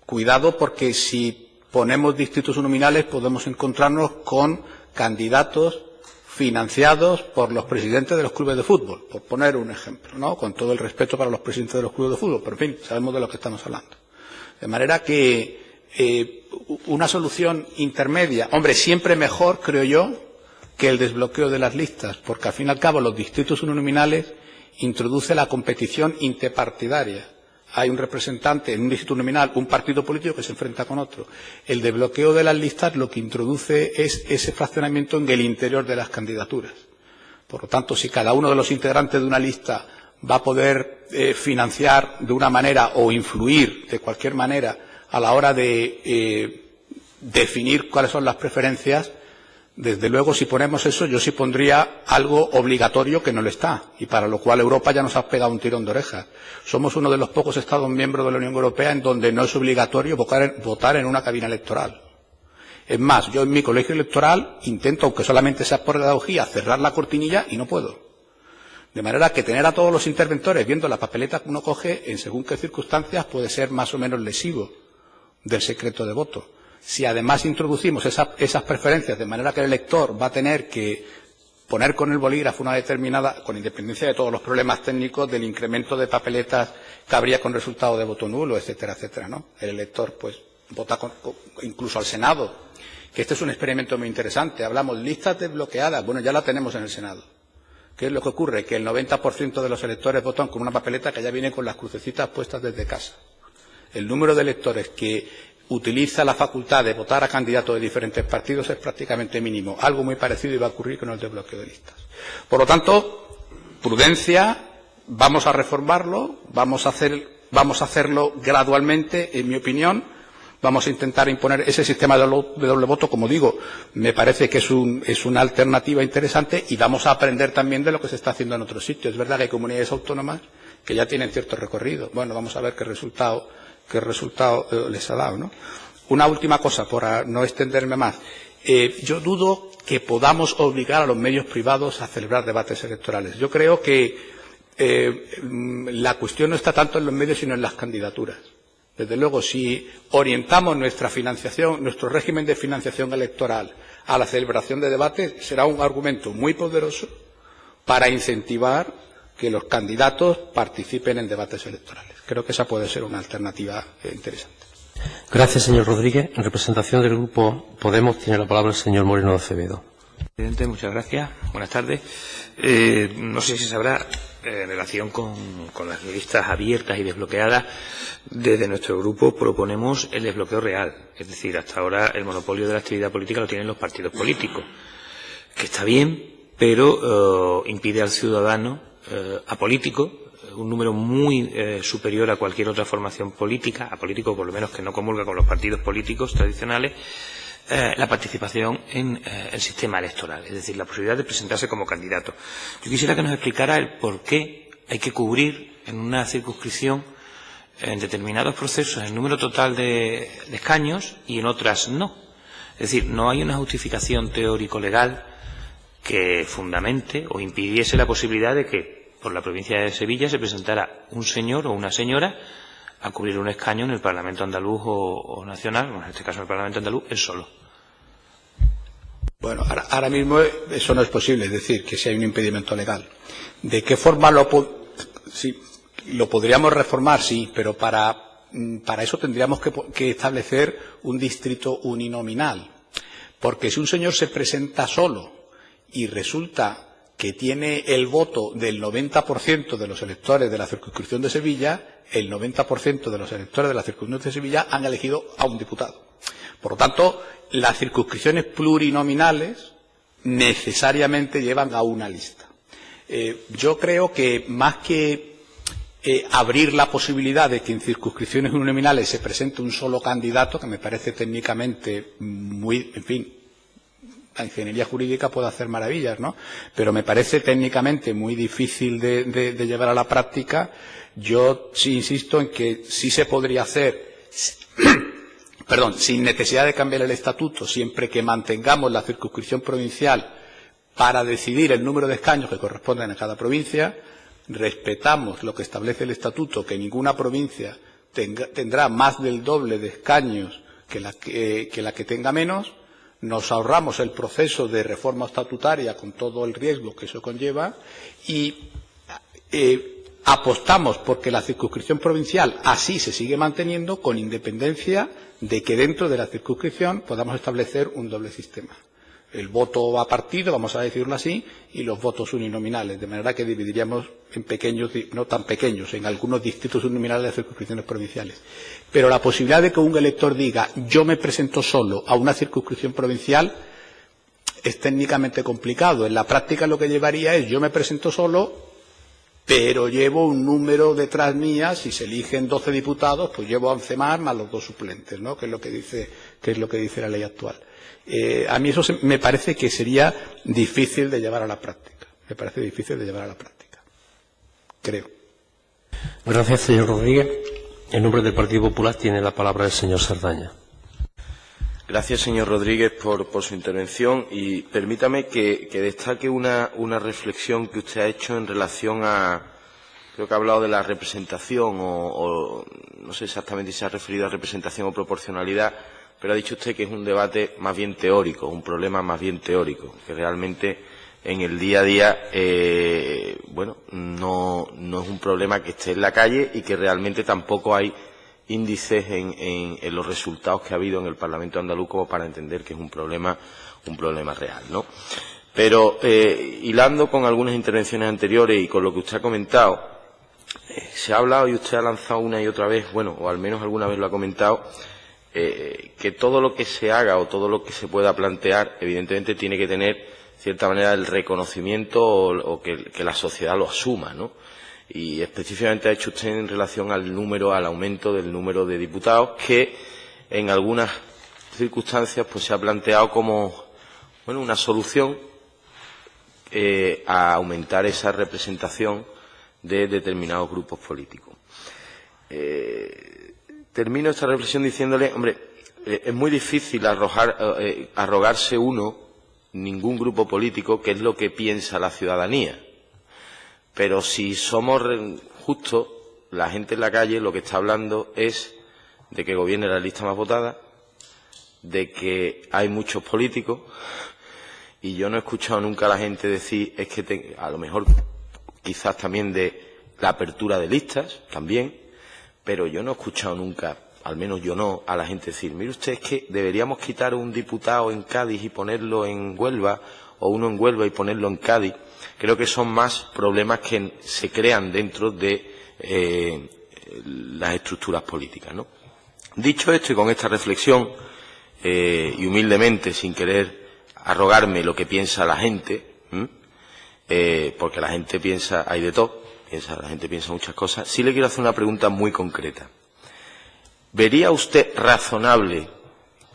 cuidado porque si ponemos distritos uninominales podemos encontrarnos con candidatos financiados por los presidentes de los clubes de fútbol, por poner un ejemplo, ¿no? Con todo el respeto para los presidentes de los clubes de fútbol, pero en fin, sabemos de lo que estamos hablando. De manera que una solución intermedia, hombre, siempre mejor, creo yo, que el desbloqueo de las listas, porque al fin y al cabo los distritos uninominales introduce la competición interpartidaria. Hay un representante en un distrito uninominal, un partido político que se enfrenta con otro. El desbloqueo de las listas lo que introduce es ese fraccionamiento en el interior de las candidaturas. Por lo tanto, si cada uno de los integrantes de una lista va a poder financiar de una manera o influir de cualquier manera a la hora de definir cuáles son las preferencias, desde luego, si ponemos eso, yo sí pondría algo obligatorio que no lo está, y para lo cual Europa ya nos ha pegado un tirón de orejas. Somos uno de los pocos Estados miembros de la Unión Europea en donde no es obligatorio votar en una cabina electoral. Es más, yo en mi colegio electoral intento, aunque solamente sea por pedagogía, cerrar la cortinilla y no puedo. De manera que tener a todos los interventores viendo la papeleta que uno coge, en según qué circunstancias, puede ser más o menos lesivo del secreto de voto. Si además introducimos esas preferencias de manera que el elector va a tener que poner con el bolígrafo una determinada, con independencia de todos los problemas técnicos del incremento de papeletas que habría con resultado de voto nulo, etcétera, etcétera, ¿no? El elector, pues, vota incluso al Senado, que este es un experimento muy interesante. Hablamos listas desbloqueadas, bueno, ya la tenemos en el Senado. ¿Qué es lo que ocurre? Que el 90% de los electores votan con una papeleta que ya viene con las crucecitas puestas desde casa. El número de electores que utiliza la facultad de votar a candidatos de diferentes partidos es prácticamente mínimo. Algo muy parecido iba a ocurrir con el desbloqueo de listas. Por lo tanto, prudencia, vamos a reformarlo, vamos a hacerlo gradualmente, en mi opinión. Vamos a intentar imponer ese sistema de doble voto, como digo, me parece que es una alternativa interesante, y vamos a aprender también de lo que se está haciendo en otros sitios. Es verdad que hay comunidades autónomas que ya tienen cierto recorrido. Bueno, vamos a ver qué resultado les ha dado, ¿no? Una última cosa, por no extenderme más. Yo dudo que podamos obligar a los medios privados a celebrar debates electorales. Yo creo que la cuestión no está tanto en los medios, sino en las candidaturas. Desde luego, si orientamos nuestra financiación, nuestro régimen de financiación electoral a la celebración de debates, será un argumento muy poderoso para incentivar que los candidatos participen en debates electorales. Creo que esa puede ser una alternativa interesante. Gracias, señor Rodríguez. En representación del Grupo Podemos tiene la palabra el señor Moreno de Acevedo. Presidente, muchas gracias. Buenas tardes. No sé si sabrá, en relación con las listas abiertas y desbloqueadas, desde nuestro grupo proponemos el desbloqueo real. Es decir, hasta ahora el monopolio de la actividad política lo tienen los partidos políticos, que está bien, pero impide al ciudadano apolítico, un número muy superior a cualquier otra formación política, apolítico por lo menos que no comulga con los partidos políticos tradicionales, la participación en el sistema electoral, es decir, la posibilidad de presentarse como candidato. Yo quisiera que nos explicara el por qué hay que cubrir en una circunscripción, en determinados procesos, el número total de escaños y en otras no. Es decir, no hay una justificación teórico-legal que fundamente o impidiese la posibilidad de que por la provincia de Sevilla se presentara un señor o una señora a cubrir un escaño en el Parlamento andaluz o nacional, bueno, en este caso en el Parlamento andaluz, él solo. Bueno, ahora mismo eso no es posible, es decir, que si hay un impedimento legal. ¿De qué forma sí, lo podríamos reformar? Sí, pero para eso tendríamos que establecer un distrito uninominal. Porque si un señor se presenta solo y resulta que tiene el voto del 90% de los electores de la circunscripción de Sevilla, el 90% de los electores de la circunscripción de Sevilla han elegido a un diputado. Por lo tanto, las circunscripciones plurinominales necesariamente llevan a una lista. Yo creo que más que abrir la posibilidad de que en circunscripciones uninominales se presente un solo candidato, que me parece técnicamente muy, en fin, la ingeniería jurídica puede hacer maravillas, ¿no? Pero me parece técnicamente muy difícil de llevar a la práctica. Yo sí insisto en que sí se podría hacer, sin necesidad de cambiar el estatuto, siempre que mantengamos la circunscripción provincial para decidir el número de escaños que corresponden a cada provincia. Respetamos lo que establece el estatuto, que ninguna provincia tendrá más del doble de escaños que la que tenga menos. Nos ahorramos el proceso de reforma estatutaria con todo el riesgo que eso conlleva y apostamos porque la circunscripción provincial así se sigue manteniendo, con independencia de que dentro de la circunscripción podamos establecer un doble sistema. El voto a partido, vamos a decirlo así, y los votos uninominales, de manera que dividiríamos en pequeños, no tan pequeños, en algunos distritos uninominales de las circunscripciones provinciales. Pero la posibilidad de que un elector diga yo me presento solo a una circunscripción provincial es técnicamente complicado. En la práctica lo que llevaría es yo me presento solo, pero llevo un número detrás mía. Si se eligen 12 diputados, pues llevo 11 más los 2 suplentes, ¿no? Que es lo que dice la ley actual. A mí eso me parece que sería difícil de llevar a la práctica. Me parece difícil de llevar a la práctica. Creo. Gracias, señor Rodríguez. En nombre del Partido Popular tiene la palabra el señor Saldaña. Gracias, señor Rodríguez, por su intervención, y permítame que destaque una reflexión que usted ha hecho en relación a, creo que ha hablado de la representación o no sé exactamente si se ha referido a representación o proporcionalidad, pero ha dicho usted que es un debate más bien teórico, un problema más bien teórico, que realmente en el día a día, no es un problema que esté en la calle y que realmente tampoco hay índices en los resultados que ha habido en el Parlamento andaluz como para entender que es un problema real, ¿no? Pero, hilando con algunas intervenciones anteriores y con lo que usted ha comentado, se ha hablado y usted ha lanzado una y otra vez, o al menos alguna vez lo ha comentado, que todo lo que se haga o todo lo que se pueda plantear, evidentemente tiene que tener, de cierta manera, el reconocimiento o que la sociedad lo asuma, ¿no? Y específicamente ha hecho usted en relación al aumento del número de diputados, que en algunas circunstancias pues se ha planteado como una solución a aumentar esa representación de determinados grupos políticos. Termino esta reflexión diciéndole, es muy difícil arrogarse ningún grupo político, que es lo que piensa la ciudadanía. Pero si somos justos, la gente en la calle lo que está hablando es de que gobierne la lista más votada, de que hay muchos políticos, y yo no he escuchado nunca a la gente decir, a lo mejor quizás también de la apertura de listas, también, pero yo no he escuchado nunca, al menos yo no, a la gente decir, mire usted, es que deberíamos quitar un diputado en Cádiz y ponerlo en Huelva, o uno en Huelva y ponerlo en Cádiz. Creo que son más problemas que se crean dentro de las estructuras políticas, ¿no? Dicho esto y con esta reflexión, y humildemente, sin querer arrogarme lo que piensa la gente, porque la gente piensa, hay de todo, la gente piensa muchas cosas, sí le quiero hacer una pregunta muy concreta. ¿Vería usted razonable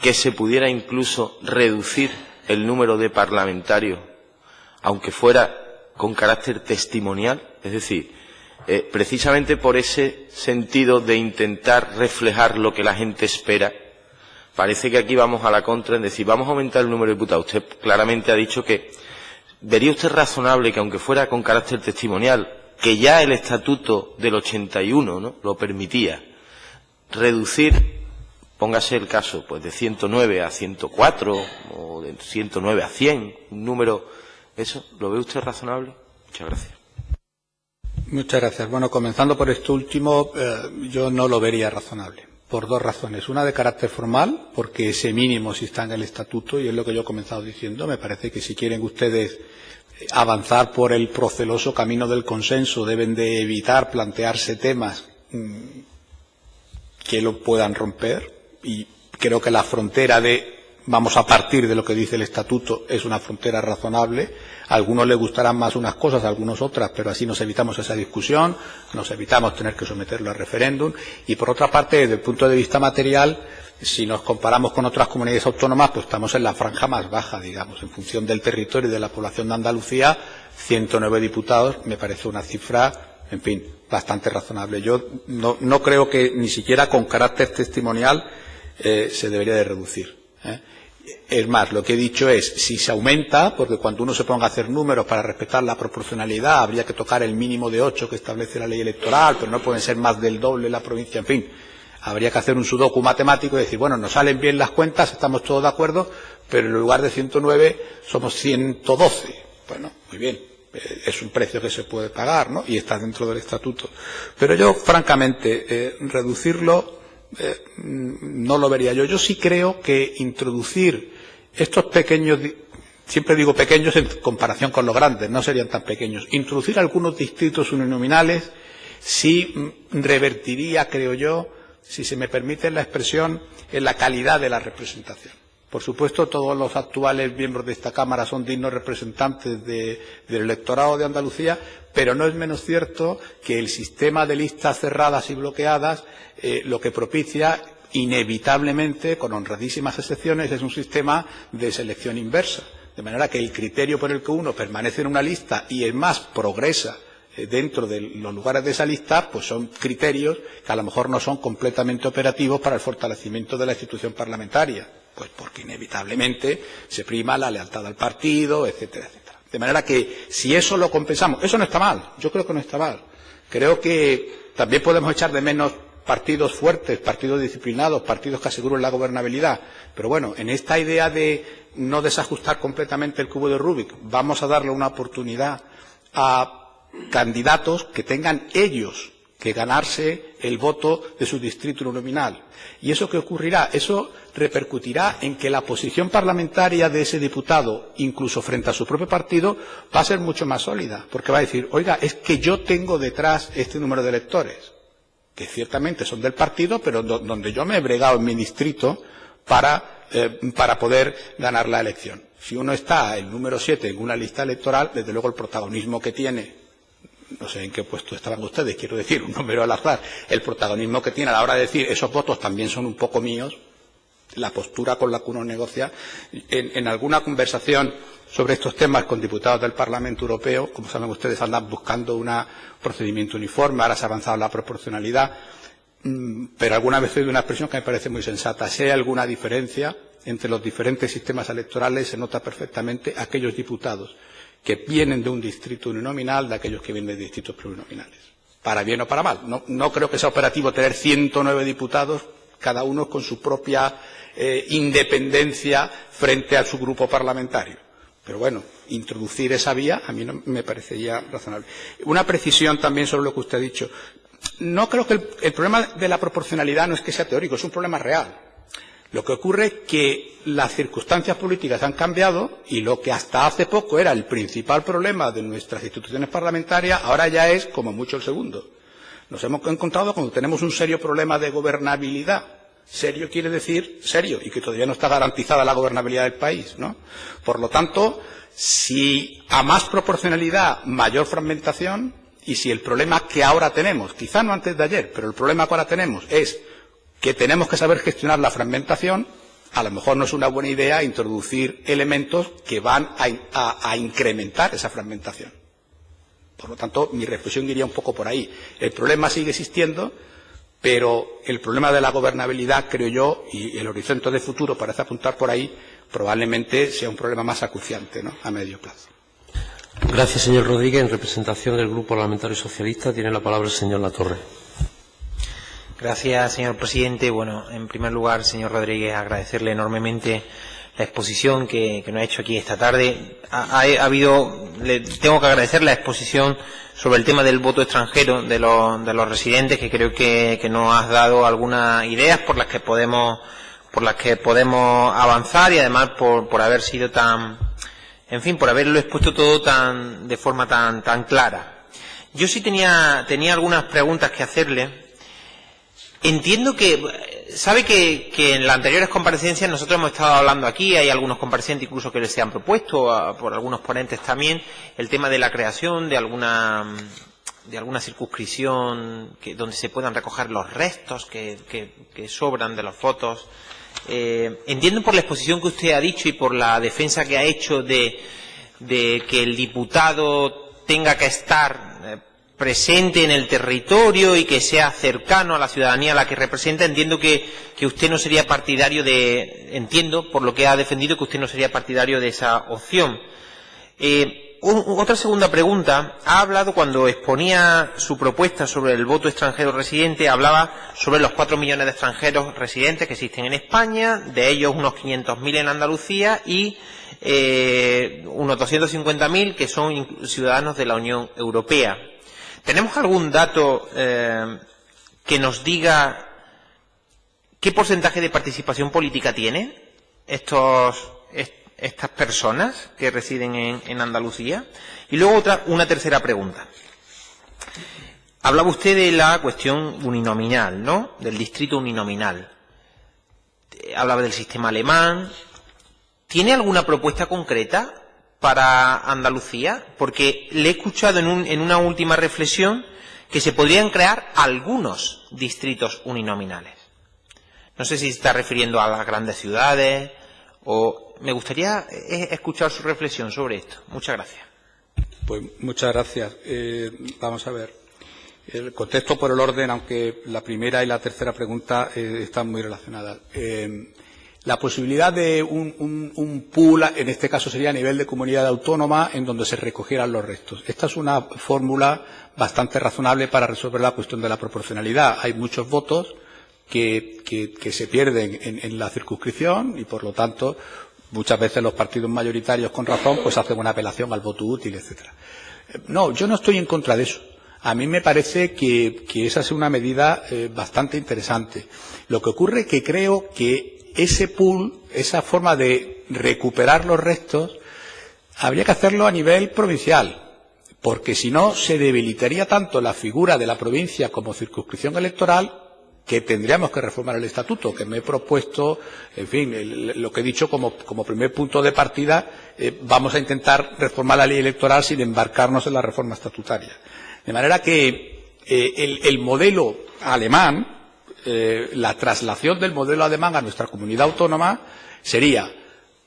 que se pudiera incluso reducir el número de parlamentarios, aunque fuera con carácter testimonial? Es decir, precisamente por ese sentido de intentar reflejar lo que la gente espera, parece que aquí vamos a la contra en decir, vamos a aumentar el número de diputados. Usted claramente ha dicho que ¿vería usted razonable que, aunque fuera con carácter testimonial, que ya el estatuto del 81, ¿no?, lo permitía, reducir, póngase el caso, pues de 109 a 104 o de 109 a 100, un número, ¿eso lo ve usted razonable? Muchas gracias. Muchas gracias. Bueno, comenzando por esto último, yo no lo vería razonable, por dos razones. Una de carácter formal, porque ese mínimo sí está en el estatuto, y es lo que yo he comenzado diciendo. Me parece que si quieren ustedes avanzar por el proceloso camino del consenso, deben de evitar plantearse temas que lo puedan romper, y creo que la frontera de vamos a partir de lo que dice el estatuto es una frontera razonable. A algunos les gustarán más unas cosas, a algunos otras, pero así nos evitamos esa discusión, nos evitamos tener que someterlo a referéndum. Y por otra parte, desde el punto de vista material, si nos comparamos con otras comunidades autónomas, pues estamos en la franja más baja, digamos, en función del territorio y de la población de Andalucía. 109 diputados me parece una cifra, en fin, bastante razonable. Yo no creo que ni siquiera con carácter testimonial se debería de reducir. Es más, lo que he dicho es, si se aumenta, porque cuando uno se ponga a hacer números para respetar la proporcionalidad, habría que tocar el mínimo de 8 que establece la ley electoral, pero no pueden ser más del doble en la provincia, en fin. Habría que hacer un sudoku matemático y decir, bueno, nos salen bien las cuentas, estamos todos de acuerdo, pero en lugar de 109 somos 112. Bueno, muy bien, es un precio que se puede pagar, ¿no? Y está dentro del estatuto. Pero yo, francamente, reducirlo no lo vería yo. Yo sí creo que introducir estos pequeños, siempre digo pequeños en comparación con los grandes, no serían tan pequeños, introducir algunos distritos uninominales sí revertiría, creo yo, si se me permite la expresión, en la calidad de la representación. Por supuesto, todos los actuales miembros de esta Cámara son dignos representantes del electorado de Andalucía, pero no es menos cierto que el sistema de listas cerradas y bloqueadas lo que propicia inevitablemente, con honradísimas excepciones, es un sistema de selección inversa. De manera que el criterio por el que uno permanece en una lista y, es más, progresa dentro de los lugares de esa lista, pues son criterios que a lo mejor no son completamente operativos para el fortalecimiento de la institución parlamentaria, pues porque inevitablemente se prima la lealtad al partido, etcétera, etcétera. De manera que si eso lo compensamos, eso no está mal, yo creo que no está mal. Creo que también podemos echar de menos partidos fuertes, partidos disciplinados, partidos que aseguren la gobernabilidad. Pero bueno, en esta idea de no desajustar completamente el cubo de Rubik, vamos a darle una oportunidad a candidatos que tengan ellos que ganarse el voto de su distrito uninominal. ¿Y eso qué ocurrirá? Eso repercutirá en que la posición parlamentaria de ese diputado, incluso frente a su propio partido, va a ser mucho más sólida, porque va a decir, oiga, es que yo tengo detrás este número de electores, que ciertamente son del partido, pero donde yo me he bregado en mi distrito para poder ganar la elección. Si uno está el número 7 en una lista electoral, desde luego el protagonismo que tiene, no sé en qué puesto estaban ustedes, quiero decir, un número al azar, el protagonismo que tiene a la hora de decir esos votos también son un poco míos, la postura con la que uno negocia. En alguna conversación sobre estos temas con diputados del Parlamento Europeo, como saben ustedes, andan buscando un procedimiento uniforme, ahora se ha avanzado la proporcionalidad, pero alguna vez he oído una expresión que me parece muy sensata. Si hay alguna diferencia entre los diferentes sistemas electorales, se nota perfectamente aquellos diputados que vienen de un distrito uninominal de aquellos que vienen de distritos plurinominales. Para bien o para mal. No creo que sea operativo tener 109 diputados, cada uno con su propia independencia frente a su grupo parlamentario. Pero bueno, introducir esa vía a mí no me parecería razonable. Una precisión también sobre lo que usted ha dicho. No creo que el problema de la proporcionalidad no es que sea teórico, es un problema real. Lo que ocurre es que las circunstancias políticas han cambiado y lo que hasta hace poco era el principal problema de nuestras instituciones parlamentarias, ahora ya es como mucho el segundo. Nos hemos encontrado cuando tenemos un serio problema de gobernabilidad. Serio quiere decir serio y que todavía no está garantizada la gobernabilidad del país, ¿no? Por lo tanto, si a más proporcionalidad, mayor fragmentación, y si el problema que ahora tenemos, quizá no antes de ayer, pero el problema que ahora tenemos es que tenemos que saber gestionar la fragmentación, a lo mejor no es una buena idea introducir elementos que van a incrementar esa fragmentación. Por lo tanto, mi reflexión iría un poco por ahí. El problema sigue existiendo, Pero el problema de la gobernabilidad, creo yo, y el horizonte de futuro parece apuntar por ahí, probablemente sea un problema más acuciante, ¿no?, a medio plazo. Gracias, señor Rodríguez. En representación del Grupo Parlamentario Socialista tiene la palabra el señor Latorre. Gracias, señor presidente. Bueno, en primer lugar, señor Rodríguez, agradecerle enormemente la exposición que nos ha hecho aquí esta tarde. Le tengo que agradecer la exposición sobre el tema del voto extranjero de los residentes, que creo que nos has dado algunas ideas por las que podemos avanzar, y además por haber sido por haberlo expuesto todo de forma tan clara. Yo sí tenía algunas preguntas que hacerle. Entiendo sabe que en las anteriores comparecencias nosotros hemos estado hablando aquí, hay algunos comparecientes incluso que se han propuesto, por algunos ponentes también, el tema de la creación de alguna circunscripción donde se puedan recoger los restos que sobran de los votos. Entiendo por la exposición que usted ha dicho y por la defensa que ha hecho de que el diputado tenga que estar presente en el territorio y que sea cercano a la ciudadanía a la que representa. Entiendo que usted no sería partidario entiendo por lo que ha defendido, que usted no sería partidario de esa opción. Otra segunda pregunta. Ha hablado, cuando exponía su propuesta sobre el voto extranjero residente, hablaba sobre los 4 millones de extranjeros residentes que existen en España, de ellos unos 500.000 en Andalucía y unos 250.000 que son ciudadanos de la Unión Europea. ¿Tenemos algún dato que nos diga qué porcentaje de participación política tienen estas personas que residen en Andalucía? Y luego una tercera pregunta. Hablaba usted de la cuestión uninominal, ¿no?, del distrito uninominal. Hablaba del sistema alemán. ¿Tiene alguna propuesta concreta para Andalucía? Porque le he escuchado en una última reflexión que se podrían crear algunos distritos uninominales. No sé si se está refiriendo a las grandes ciudades o... Me gustaría escuchar su reflexión sobre esto. Muchas gracias. Pues muchas gracias. Vamos a ver. El contexto por el orden, aunque la primera y la tercera pregunta están muy relacionadas. La posibilidad de un pool, en este caso sería a nivel de comunidad autónoma, en donde se recogieran los restos. Esta es una fórmula bastante razonable para resolver la cuestión de la proporcionalidad. Hay muchos votos que se pierden en la circunscripción y, por lo tanto, muchas veces los partidos mayoritarios, con razón, pues hacen una apelación al voto útil, etcétera. No, yo no estoy en contra de eso. A mí me parece que esa es una medida bastante interesante. Lo que ocurre es que creo que ese pool, esa forma de recuperar los restos, habría que hacerlo a nivel provincial, porque si no se debilitaría tanto la figura de la provincia como circunscripción electoral, que tendríamos que reformar el estatuto, que me he propuesto, en fin, lo que he dicho como primer punto de partida, vamos a intentar reformar la ley electoral sin embarcarnos en la reforma estatutaria. De manera que el modelo alemán, la traslación del modelo alemán a nuestra comunidad autónoma sería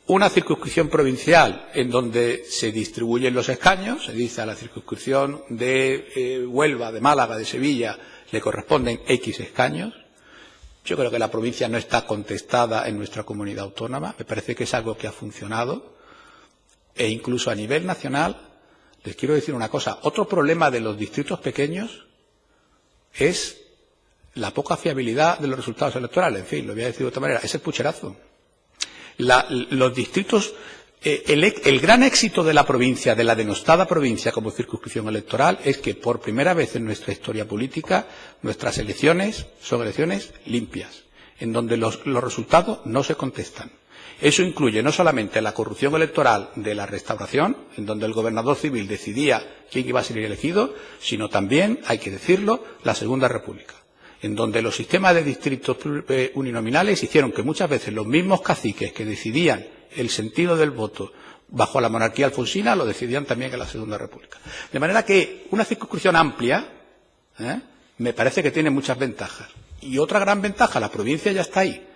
una circunscripción provincial en donde se distribuyen los escaños, se dice a la circunscripción de Huelva, de Málaga, de Sevilla, le corresponden X escaños. Yo creo que la provincia no está contestada en nuestra comunidad autónoma. Me parece que es algo que ha funcionado. E incluso a nivel nacional, les quiero decir una cosa. Otro problema de los distritos pequeños es la poca fiabilidad de los resultados electorales. En fin, lo voy a decir de otra manera. Es el pucherazo. Los distritos... El gran éxito de la provincia, de la denostada provincia como circunscripción electoral, es que por primera vez en nuestra historia política nuestras elecciones son elecciones limpias, en donde los resultados no se contestan. Eso incluye no solamente la corrupción electoral de la Restauración, en donde el gobernador civil decidía quién iba a ser elegido, sino también, hay que decirlo, la Segunda República, en donde los sistemas de distritos uninominales hicieron que muchas veces los mismos caciques que decidían el sentido del voto bajo la monarquía alfonsina lo decidían también en la Segunda República. De manera que una circunscripción amplia me parece que tiene muchas ventajas. Y otra gran ventaja, la provincia ya está ahí.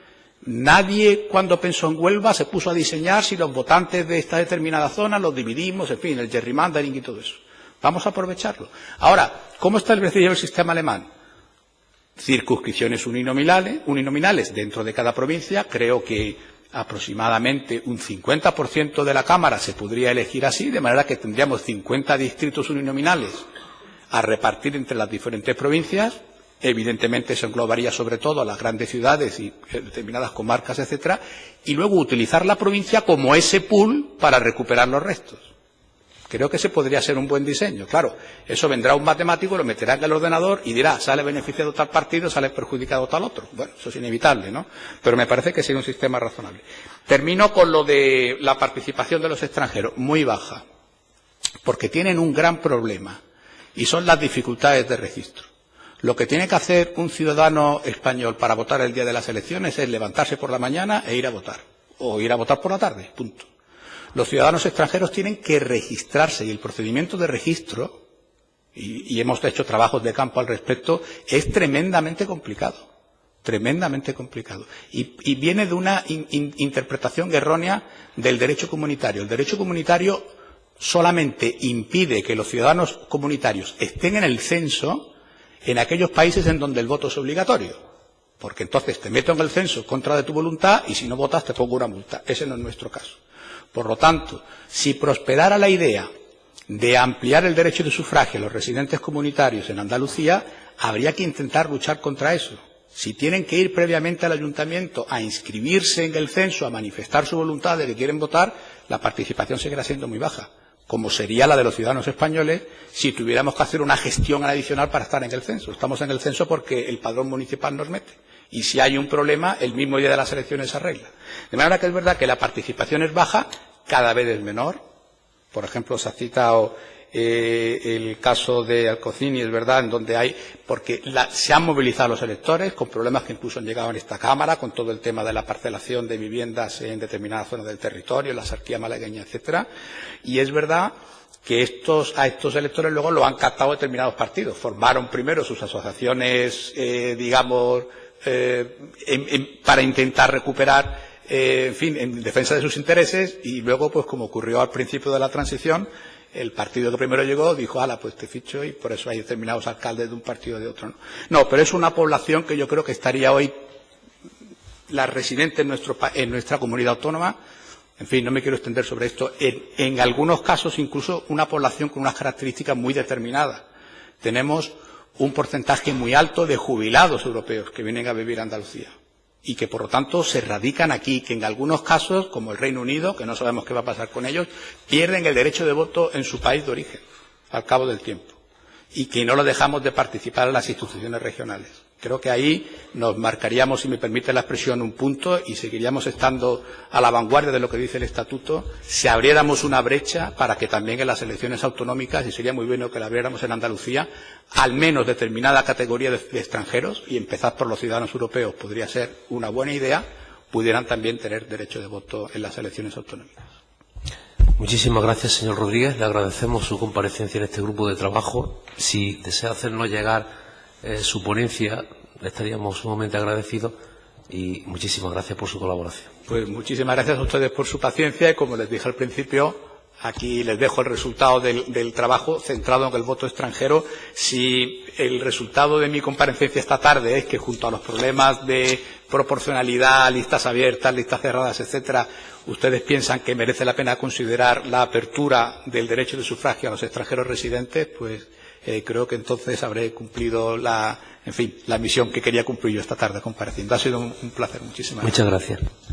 Nadie, cuando pensó en Huelva, se puso a diseñar si los votantes de esta determinada zona los dividimos, en fin, el gerrymandering y todo eso. Vamos a aprovecharlo. Ahora, ¿cómo está el sistema alemán? circunscripciones uninominales dentro de cada provincia. Creo que aproximadamente un 50% de la Cámara se podría elegir así, de manera que tendríamos 50 distritos uninominales a repartir entre las diferentes provincias. Evidentemente se englobaría sobre todo a las grandes ciudades y determinadas comarcas, etcétera, y luego utilizar la provincia como ese pool para recuperar los restos. Creo que ese podría ser un buen diseño. Claro, eso vendrá un matemático, lo meterá en el ordenador y dirá, sale beneficiado tal partido, sale perjudicado tal otro. Bueno, eso es inevitable, ¿no? Pero me parece que sería un sistema razonable. Termino con lo de la participación de los extranjeros, muy baja, porque tienen un gran problema, y son las dificultades de registro. Lo que tiene que hacer un ciudadano español para votar el día de las elecciones es levantarse por la mañana e ir a votar, o ir a votar por la tarde, punto. Los ciudadanos extranjeros tienen que registrarse y el procedimiento de registro, y hemos hecho trabajos de campo al respecto, es tremendamente complicado. Tremendamente complicado. Y viene de una interpretación errónea del derecho comunitario. El derecho comunitario solamente impide que los ciudadanos comunitarios estén en el censo en aquellos países en donde el voto es obligatorio. Porque entonces te meto en el censo en contra de tu voluntad y si no votas te pongo una multa. Ese no es nuestro caso. Por lo tanto, si prosperara la idea de ampliar el derecho de sufragio a los residentes comunitarios en Andalucía, habría que intentar luchar contra eso. Si tienen que ir previamente al ayuntamiento a inscribirse en el censo, a manifestar su voluntad de que quieren votar, la participación seguirá siendo muy baja, como sería la de los ciudadanos españoles si tuviéramos que hacer una gestión adicional para estar en el censo. Estamos en el censo porque el padrón municipal nos mete. Y si hay un problema, el mismo día de las elecciones se arregla. De manera que es verdad que la participación es baja, cada vez es menor. Por ejemplo, se ha citado el caso de Alcocini, es verdad, en donde hay, porque se han movilizado los electores con problemas que incluso han llegado en esta Cámara, con todo el tema de la parcelación de viviendas en determinadas zonas del territorio, la Sarquía malagueña, etcétera. Y es verdad que a estos electores luego lo han captado determinados partidos. Formaron primero sus asociaciones, para intentar recuperar, en defensa de sus intereses, y luego, pues como ocurrió al principio de la transición, el partido que primero llegó dijo, ala, pues te ficho, y por eso hay determinados alcaldes de un partido o de otro, ¿no? No, pero es una población que yo creo que estaría hoy, la residente en nuestra comunidad autónoma, en fin, no me quiero extender sobre esto, en algunos casos incluso una población con unas características muy determinadas. Tenemos un porcentaje muy alto de jubilados europeos que vienen a vivir a Andalucía y que, por lo tanto, se radican aquí, que en algunos casos, como el Reino Unido, que no sabemos qué va a pasar con ellos, pierden el derecho de voto en su país de origen al cabo del tiempo y que no lo dejamos de participar en las instituciones regionales. Creo que ahí nos marcaríamos, si me permite la expresión, un punto y seguiríamos estando a la vanguardia de lo que dice el Estatuto si abriéramos una brecha para que también en las elecciones autonómicas, y sería muy bueno que la abriéramos en Andalucía, al menos determinada categoría de extranjeros, y empezar por los ciudadanos europeos podría ser una buena idea, pudieran también tener derecho de voto en las elecciones autonómicas. Muchísimas gracias, señor Rodríguez. Le agradecemos su comparecencia en este grupo de trabajo. Si desea hacernos llegar su ponencia, le estaríamos sumamente agradecidos y muchísimas gracias por su colaboración. Pues muchísimas gracias a ustedes por su paciencia y, como les dije al principio, aquí les dejo el resultado del trabajo centrado en el voto extranjero. Si el resultado de mi comparecencia esta tarde es que, junto a los problemas de proporcionalidad, listas abiertas, listas cerradas, etcétera, ustedes piensan que merece la pena considerar la apertura del derecho de sufragio a los extranjeros residentes, pues creo que entonces habré cumplido la misión que quería cumplir yo esta tarde compareciendo. Ha sido un placer. Muchísimas gracias. Muchas gracias.